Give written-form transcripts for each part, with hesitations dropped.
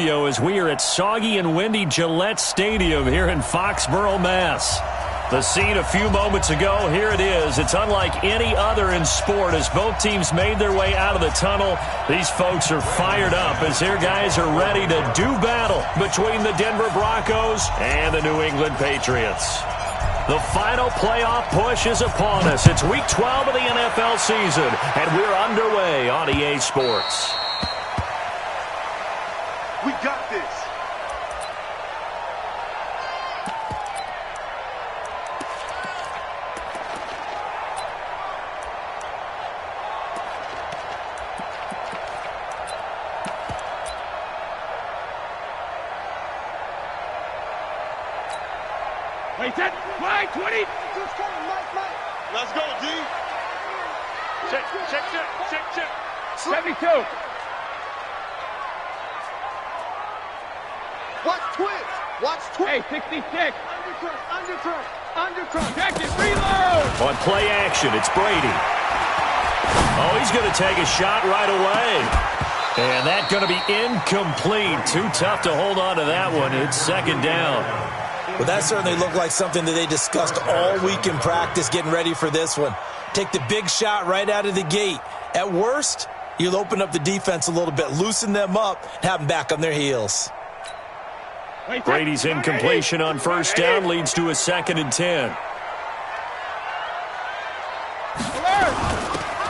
studio as we are at soggy and windy Gillette Stadium here in Foxborough, Mass. The scene a few moments ago, here it is. It's unlike any other in sport as both teams made their way out of the tunnel. These folks are fired up as their guys are ready to do battle between the Denver Broncos and the New England Patriots. The final playoff push is upon us. It's Week 12 of the NFL season, and we're underway on EA Sports. We got this. Wait, set, wide, 20. Let's go, D. Check. 72. Watch twist. Hey, 66. Undercut. Check it, reload. On play action, it's Brady. Oh, he's going to take a shot right away. And that's going to be incomplete. Too tough to hold on to that one. It's second down. Well, that certainly looked like something that they discussed all week in practice getting ready for this one. Take the big shot right out of the gate. At worst, you'll open up the defense a little bit, loosen them up, and have them back on their heels. Brady's incompletion on first down leads to a 2nd and 10.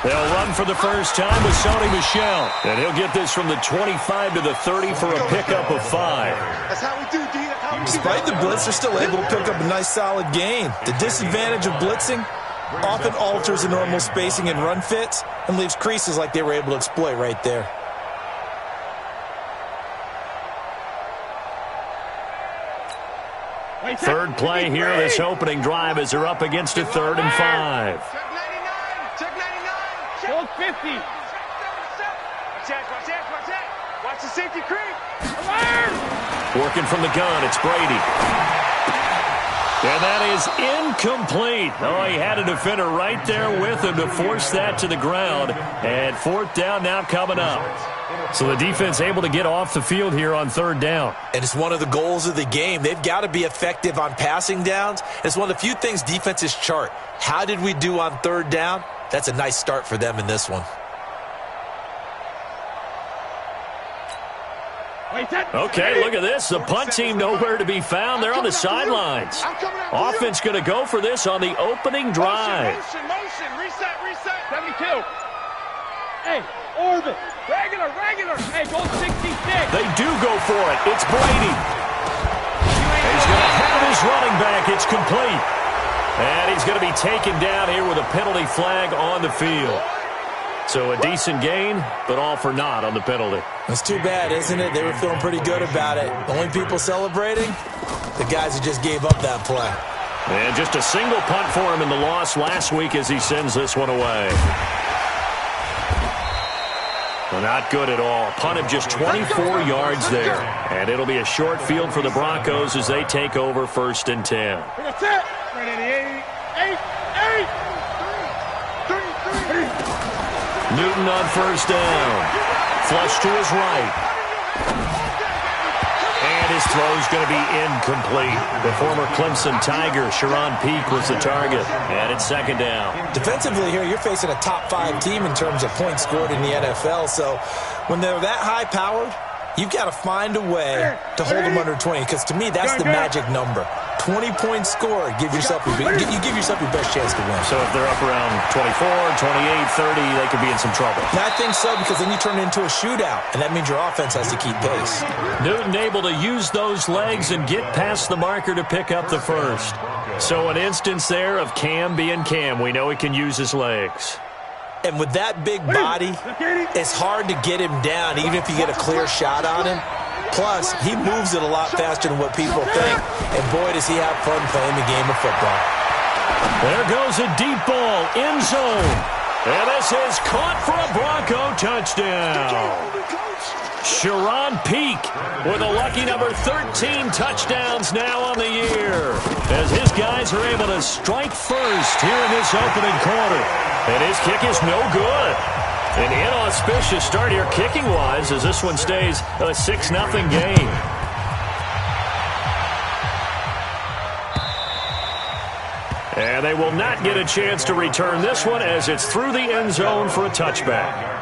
They'll run for the first time with Sony Michel. And he'll get this from the 25 to the 30 for a pickup of 5. That's how we do, D. Despite the blitz, they're still able to pick up a nice solid gain. The disadvantage of blitzing often alters the normal spacing and run fits and leaves creases like they were able to exploit right there. Third play here, this opening drive as they're up against a 3rd and 5. Check 99. Hold 50. Watch the safety creep. Working from the gun, it's Brady. And that is incomplete. Oh, he had a defender right there with him to force that to the ground. And 4th down now coming up. So the defense able to get off the field here on 3rd down. And it's one of the goals of the game. They've got to be effective on passing downs. It's one of the few things defenses chart. How did we do on 3rd down? That's a nice start for them in this one. Okay, look at this. The punt team nowhere to be found. They're on the sidelines. Offense going to go for this on the opening drive. Motion. Reset. 72. Hey, orbit. Regular. Hey, go 66. They do go for it. It's Brady. He's going to have his running back. It's complete. And he's going to be taken down here with a penalty flag on the field. So a decent gain, but all for naught on the penalty. It's too bad, isn't it? They were feeling pretty good about it. The only people celebrating, the guys who just gave up that play. And just a single punt for him in the loss last week as he sends this one away. Well, not good at all. Punt of just 24 yards there. And it'll be a short field for the Broncos as they take over 1st and 10. That's it. 8. Newton on 1st down. Flush to his right. And his throw's going to be incomplete. The former Clemson Tiger, Sharon Peak, was the target. And it's 2nd down. Defensively here, you're facing a top 5 team in terms of points scored in the NFL. So when they're that high-powered, you've got to find a way to hold them under 20. Because to me, that's the magic number. 20 points scored, you give yourself your best chance to win. So if they're up around 24, 28, 30, they could be in some trouble. I think so, because then you turn it into a shootout, and that means your offense has to keep pace. Newton able to use those legs and get past the marker to pick up the 1st. So an instance there of Cam being Cam. We know he can use his legs. And with that big body, it's hard to get him down, even if you get a clear shot on him. Plus, he moves it a lot faster than what people think. And boy, does he have fun playing the game of football. There goes a deep ball, end zone. And this is caught for a Bronco touchdown. Sharon Peak with a lucky number 13 touchdowns now on the year. As his guys are able to strike first here in this opening quarter. And his kick is no good. An inauspicious start here kicking-wise as this one stays a 6-0 game. And they will not get a chance to return this one as it's through the end zone for a touchback.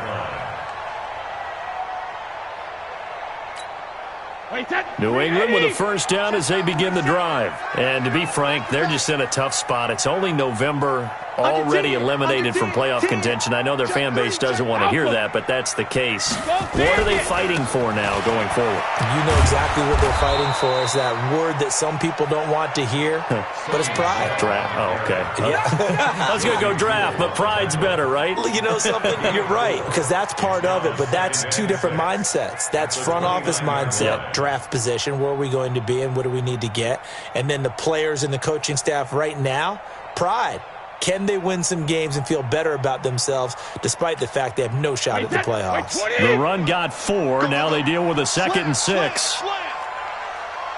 New England with a first down as they begin the drive. And to be frank, they're just in a tough spot. It's only November, already eliminated from playoff contention. I know their fan base doesn't want to hear that, but that's the case. What are they fighting for now going forward? You know exactly what they're fighting for. Is that word that some people don't want to hear, but it's pride. Draft. Oh, okay. Yeah. I was going to go draft, but pride's better, right? You know something? You're right, because that's part of it, but that's two different mindsets. That's front office mindset, draft position, where are we going to be and what do we need to get? And then the players and the coaching staff right now, pride. Can they win some games and feel better about themselves despite the fact they have no shot at the playoffs? The run got 4. Now they deal with a 2nd and 6.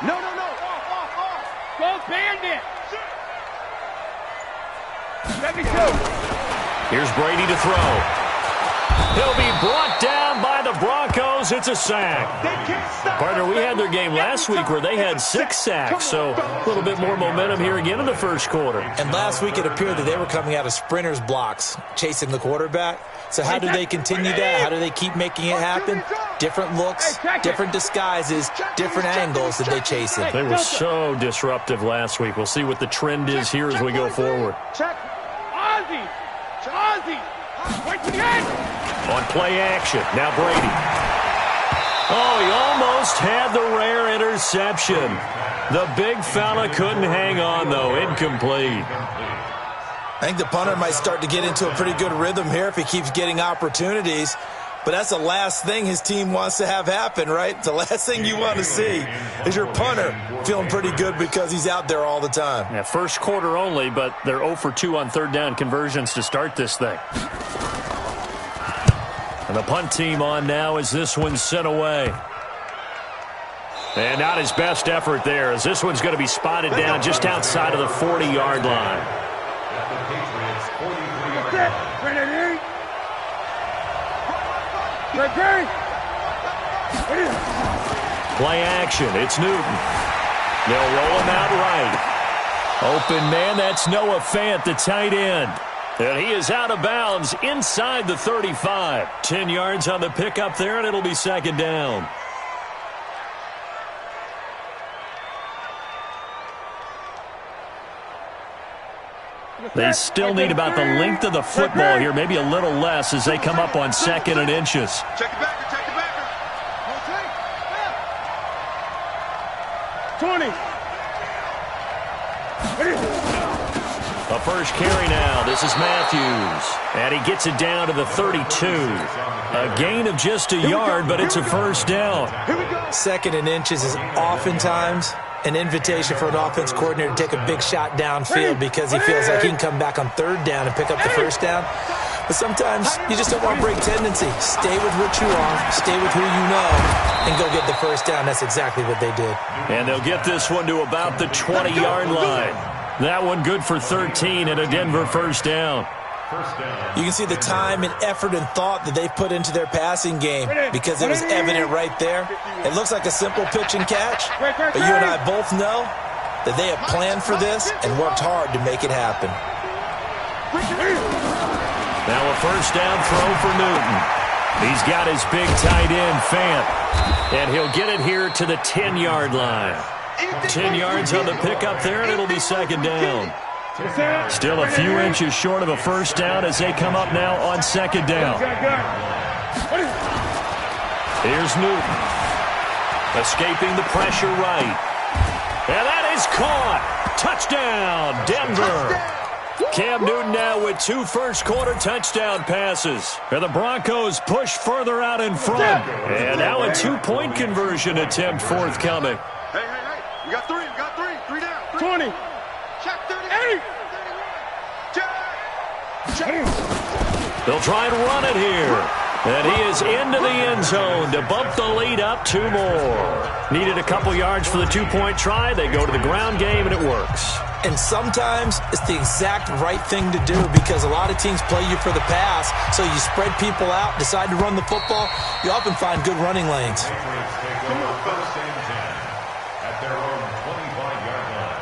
No. Go bandit. Let me go. Here's Brady to throw. He'll be brought down by the Broncos. It's a sack. Partner, we had their game last week where they had 6 sacks, so a little bit more momentum here again in the first quarter. And last week it appeared that they were coming out of sprinters blocks, chasing the quarterback. So how do they continue that? How do they keep making it happen? Different looks, different disguises, different angles that they chase it. They were so disruptive last week. We'll see what the trend is here as we go forward. Ozzy. On play action, now Brady. Oh, he almost had the rare interception. The big fella couldn't hang on, though. Incomplete. I think the punter might start to get into a pretty good rhythm here if he keeps getting opportunities. But that's the last thing his team wants to have happen, right? The last thing you want to see is your punter feeling pretty good because he's out there all the time. Yeah, first quarter only, but they're 0 for 2 on third down conversions to start this thing. And the punt team on now as this one's sent away. And not his best effort there as this one's going to be spotted down just outside of the 40-yard line. Play action. It's Newton. They'll roll him out right. Open man, that's Noah Fant, the tight end. And he is out of bounds inside the 35. 10 yards on the pickup there, and it'll be 2nd down. They still need about the length of the football here, maybe a little less as they come up on 2nd and inches. Check it back. 20. A first carry now. This is Matthews. And he gets it down to the 32. A gain of just a yard, but it's a first down. 2nd and inches is oftentimes an invitation for an offense coordinator to take a big shot downfield because he feels like he can come back on 3rd down and pick up the first down. But sometimes you just don't want to break tendency. Stay with what you are, stay with who you know, and go get the first down. That's exactly what they did. And they'll get this one to about the 20-yard line. That one good for 13 and a Denver first down. You can see the time and effort and thought that they put into their passing game because it was evident right there. It looks like a simple pitch and catch, but you and I both know that they have planned for this and worked hard to make it happen. Now a first down throw for Newton. He's got his big tight end, Fant, and he'll get it here to the 10-yard line. 10 yards on the pickup there, and it'll be 2nd down. Still a few inches short of a first down as they come up now on 2nd down. Here's Newton. Escaping the pressure right. And that is caught. Touchdown, Denver. Cam Newton now with 2 first-quarter touchdown passes. And the Broncos push further out in front. And now a 2-point conversion attempt forthcoming. Hey. We got 3. 3 down. 20. Check 38. Check. They'll try and run it here. And he is into the end zone to bump the lead up 2 more. Needed a couple yards for the 2-point try. They go to the ground game, and it works. And sometimes it's the exact right thing to do because a lot of teams play you for the pass. So you spread people out, decide to run the football. You often find good running lanes. At their own 25-yard line.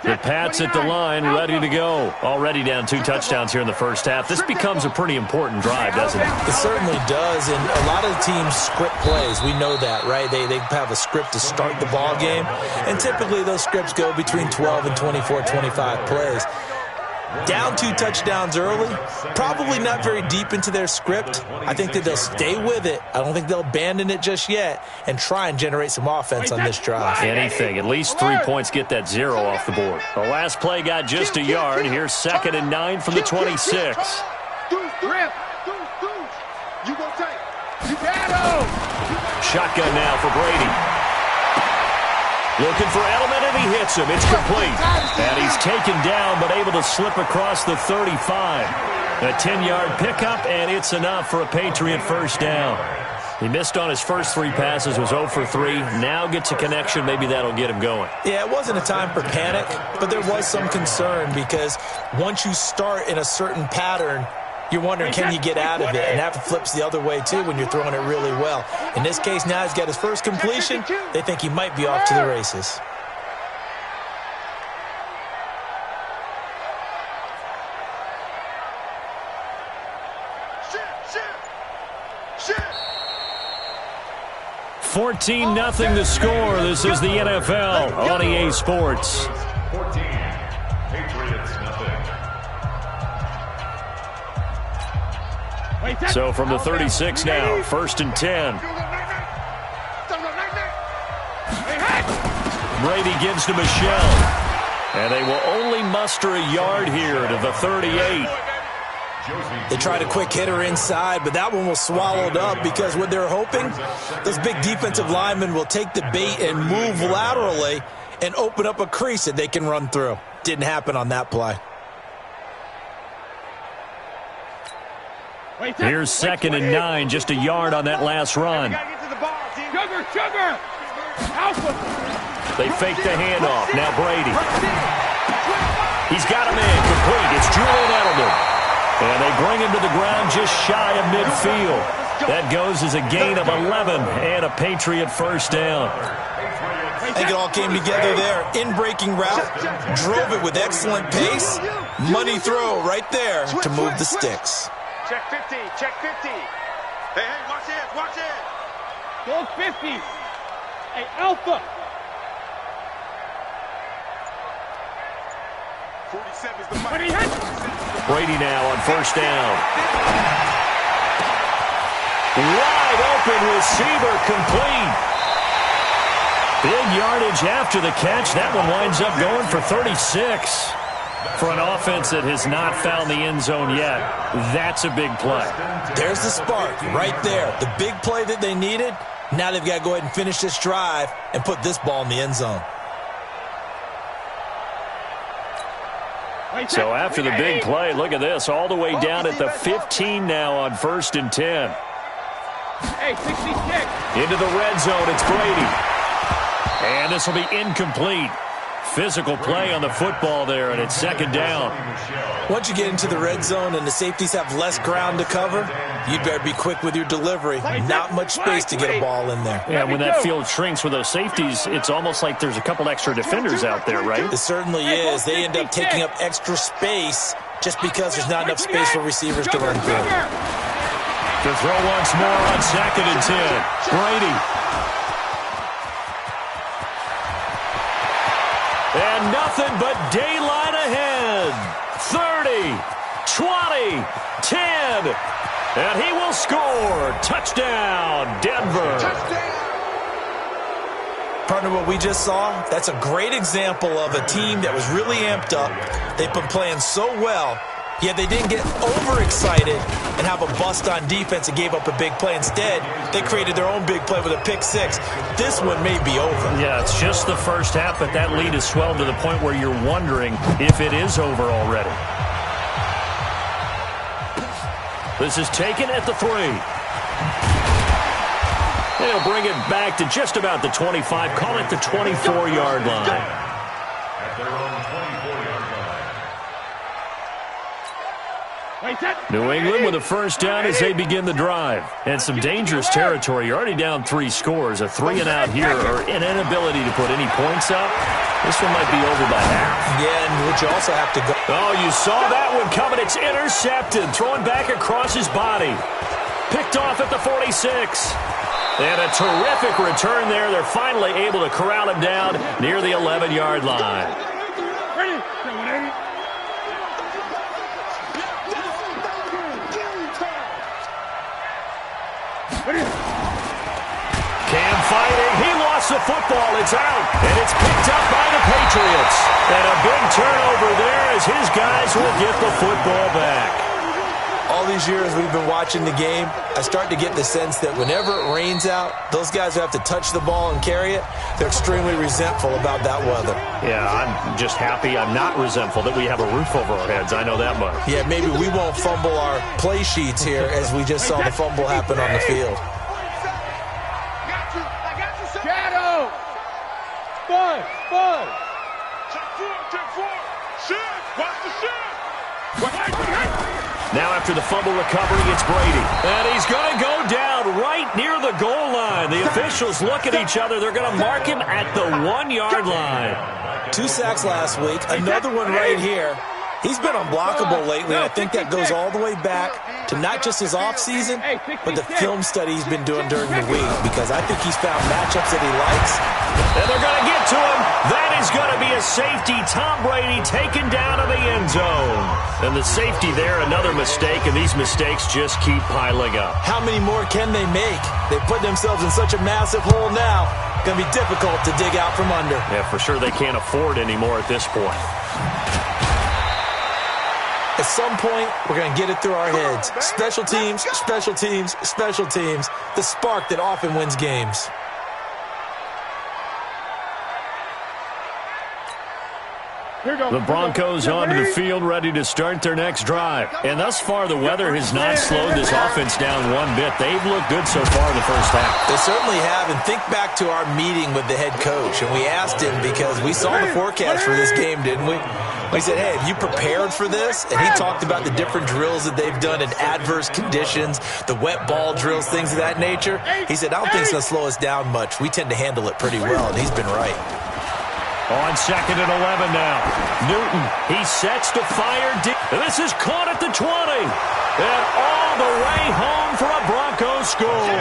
The Pats at the line, ready to go. Already down 2 touchdowns here in the first half. This becomes a pretty important drive, doesn't it? It certainly does, and a lot of the teams script plays. We know that, right? They have a script to start the ball game, and typically those scripts go between 12 and 24, 25 plays. Down 2 touchdowns early, probably not very deep into their script. I think that they'll stay with it. I don't think they'll abandon it just yet and try and generate some offense on this drive. Anything. At least 3 points get that 0 off the board. The last play got just a yard. Here's 2nd and 9 from the 26. Shotgun now for Brady. Looking for Edelman, and he hits him. It's complete. And he's taken down, but able to slip across the 35. A 10-yard pickup, and it's enough for a Patriot first down. He missed on his first 3 passes, was 0 for 3. Now gets a connection. Maybe that'll get him going. Yeah, it wasn't a time for panic, but there was some concern because once you start in a certain pattern, you're wondering, can you get out of it? And that flips the other way, too, when you're throwing it really well. In this case, now he's got his first completion. They think he might be off to the races. Shit! 14-0 the score. This is the NFL on EA Sports. 14. Patriots, nothing. So from the 36 now, 1st and 10. Brady gives to Michelle. And they will only muster a yard here to the 38. They tried a quick hitter inside, but that one was swallowed up because what they're hoping, those big defensive linemen will take the bait and move laterally and open up a crease that they can run through. Didn't happen on that play. Here's 2nd and 9, just a yard on that last run. Sugar! Alpha! They fake the handoff. Now Brady. He's got him in. Complete. It's Julian Edelman. And they bring him to the ground just shy of midfield. That goes as a gain of 11 and a Patriot first down. I think it all came together there. In-breaking route, drove it with excellent pace. Money throw right there to move the sticks. Check 50, check 50. Hey, watch it. Go 50. Hey, Alpha. 47 is the money. When he hits. Brady now on first down. Wide open receiver, complete. Big yardage after the catch. That one winds up going for 36. For an offense that has not found the end zone yet, that's a big play. There's the spark right there. The big play that they needed. Now they've got to go ahead and finish this drive and put this ball in the end zone. So after the big play, look at this. All the way down at the 15 now on 1st and 10. Hey, 66. Into the red zone, it's Brady. And this will be incomplete. Physical play on the football there, and it's 2nd down. Once you get into the red zone and the safeties have less ground to cover, you'd better be quick with your delivery. Not much space to get a ball in there. Yeah, when that field shrinks with those safeties, it's almost like there's a couple extra defenders out there, right? It certainly is. They end up taking up extra space just because there's not enough space for receivers to run through. To throw once more on 2nd and 10. Brady. And nothing but daylight ahead. 30, 20, 10. And he will score. Touchdown, Denver. Partner, what we just saw, that's a great example of a team that was really amped up. They've been playing so well, yet they didn't get overexcited and have a bust on defense and gave up a big play. Instead, they created their own big play with a pick six. This one may be over. Yeah, it's just the first half, but that lead has swelled to the point where you're wondering if it is over already. This is taken at the 3. They'll bring it back to just about the 25. Call it the 24-yard line. At their own 24-yard line. New England with a first down as they begin the drive. And some dangerous territory. You're already down 3 scores. A 3-and-out here or an inability to put any points up. This one might be over by half. Yeah, and would you also have to go. Oh, you saw that one coming. It's intercepted. Thrown back across his body. Picked off at the 46. And a terrific return there. They're finally able to corral him down near the 11-yard line. Ready? Cam fighting. He lost the football. It's out. And it's picked up by the Patriots. And a big turnover there as his guys will get the football back. All these years we've been watching the game, I start to get the sense that whenever it rains out, those guys who have to touch the ball and carry it, they're extremely resentful about that weather. Yeah, I'm just happy I'm not resentful that we have a roof over our heads. I know that much. Yeah, maybe we won't fumble our play sheets here as we just saw the fumble happen on the field. Shadow! Spud! Check 4. Shit! Watch the shit! Now after the fumble recovery, it's Brady. And he's going to go down right near the goal line. The officials look at each other. They're going to mark him at the 1-yard line. 2 sacks last week, another one right here. He's been unblockable lately, and I think that goes all the way back to not just his offseason, but the film study he's been doing during the week, because I think he's found matchups that he likes. And they're going to get to him. That is going to be a safety. Tom Brady taken down to the end zone. And the safety there, another mistake, and these mistakes just keep piling up. How many more can they make? They put themselves in such a massive hole now. Going to be difficult to dig out from under. Yeah, for sure they can't afford anymore at this point. At some point, we're going to get it through our heads. Special teams, special teams, special teams. The spark that often wins games. The Broncos onto the field, ready to start their next drive. And thus far, the weather has not slowed this offense down one bit. They've looked good so far in the first half. They certainly have. And think back to our meeting with the head coach. And we asked him, because we saw the forecast for this game, didn't we? We said, hey, have you prepared for this? And he talked about the different drills that they've done in adverse conditions, the wet ball drills, things of that nature. He said, I don't think it's going to slow us down much. We tend to handle it pretty well, and he's been right. On 2nd and 11 now. Newton, he sets to fire deep. This is caught at the 20. And all the way home for a Broncos score.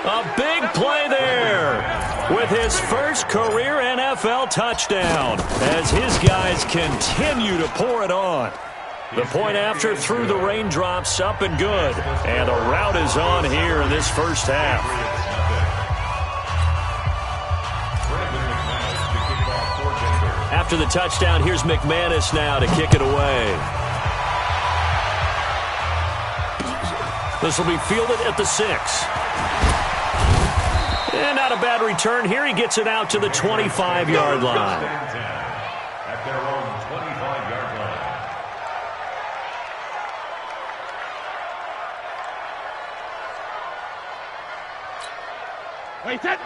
A big play there with his first career NFL touchdown as his guys continue to pour it on. The point after through the raindrops, up and good. And the route is on here in this first half. After the touchdown, here's McManus now to kick it away. This will be fielded at the 6. And not a bad return here. He gets it out to the 25-yard line. At their own 25-yard line.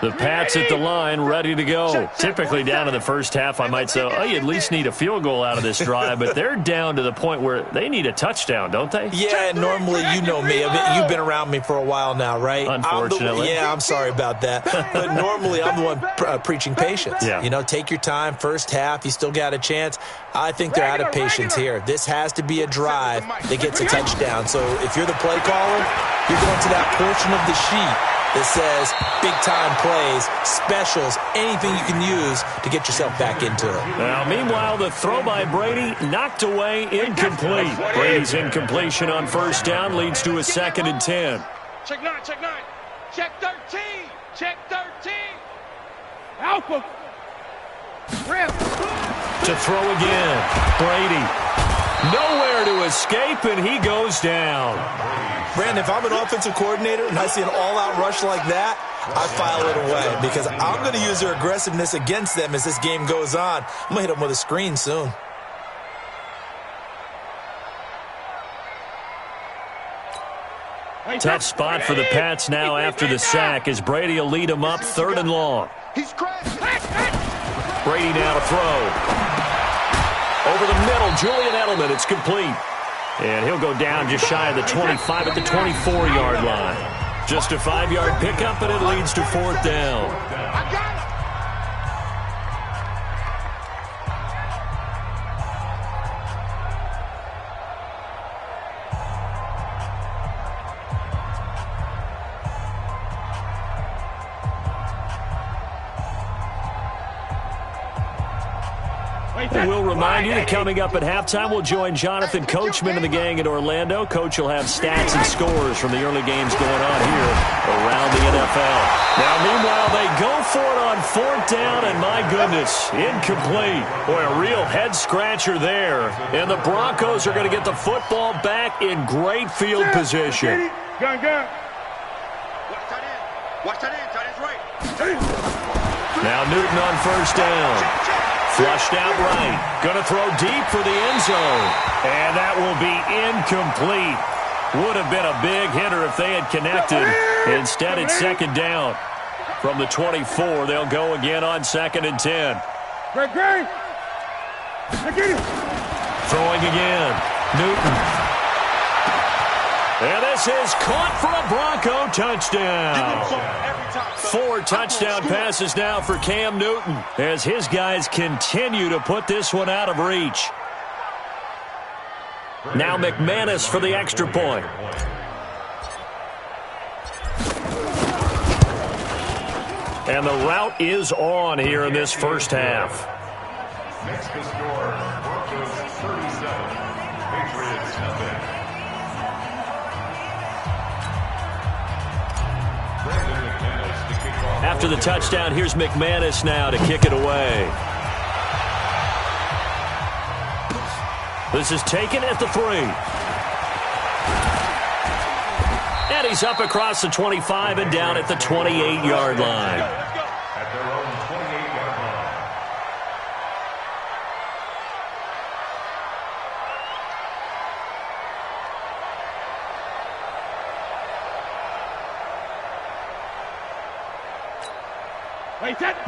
The Pats at the line, ready to go. Typically down in the first half, I might say, oh, you at least need a field goal out of this drive, but they're down to the point where they need a touchdown, don't they? Yeah, and normally, you know me. You've been around me for a while now, right? Unfortunately. I'm sorry about that. But normally, I'm the one preaching patience. Yeah. You know, take your time. First half, you still got a chance. I think they're out of patience here. This has to be a drive that gets a touchdown. So if you're the play caller, you're going to that portion of the sheet that says big-time plays, specials, anything you can use to get yourself back into it. Now, meanwhile, the throw by Brady knocked away, incomplete. Brady's incompletion on first down leads to a 2nd and 10. Check 9. Check 13. Check 13. Alpha. Rip. To throw again. Brady. Nowhere to escape, and he goes down. Brandon, if I'm an offensive coordinator and I see an all-out rush like that, I file it away because I'm going to use their aggressiveness against them as this game goes on. I'm going to hit them with a screen soon. Tough spot for the Pats now after the sack as Brady will lead them up 3rd and long. He's crashing. Brady now to throw. Over the middle, Julian Edelman. It's complete. And he'll go down just shy of the 25 at the 24-yard line. Just a 5-yard pickup, and it leads to 4th down. I got it. We'll remind you that coming up at halftime, we'll join Jonathan Coachman and the gang in Orlando. Coach will have stats and scores from the early games going on here around the NFL. Now, meanwhile, they go for it on 4th down, and my goodness, incomplete. Boy, a real head-scratcher there. And the Broncos are going to get the football back in great field position. Gun. Watch that in. Tight end's right. Now Newton on 1st down. Flushed out right. Going to throw deep for the end zone. And that will be incomplete. Would have been a big hitter if they had connected. Instead, it's 2nd down. From the 24, they'll go again on 2nd and 10. Great. Throwing again. Newton. And this is caught for a Bronco touchdown. 4 touchdown passes now for Cam Newton as his guys continue to put this one out of reach. Now McManus for the extra point. And the route is on here in this first half. Makes the score, Broncos 37, Patriots nothing. After the touchdown, here's McManus now to kick it away. This is taken at the 3. And he's up across the 25 and down at the 28-yard line. At their own 28-yard line.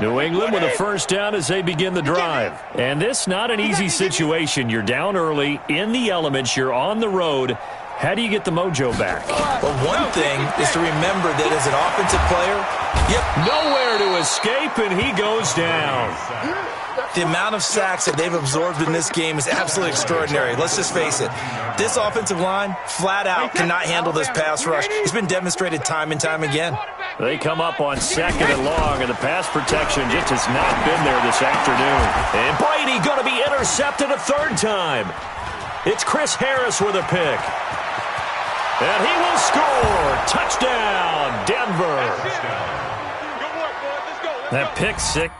New England with a 1st down as they begin the drive. And this not an easy situation. You're down early, in the elements, you're on the road. How do you get the mojo back? Well, one thing is to remember that as an offensive player, nowhere to escape, and he goes down. the amount of sacks that they've absorbed in this game is absolutely extraordinary. Let's just face it. This offensive line, flat out, cannot handle this pass rush. It's been demonstrated time and time again. They come up on 2nd and long, and the pass protection just has not been there this afternoon. And Brady going to be intercepted a 3rd time. It's Chris Harris with a pick. And he will score. Touchdown, Denver. Good work, boys. Let's go. That pick six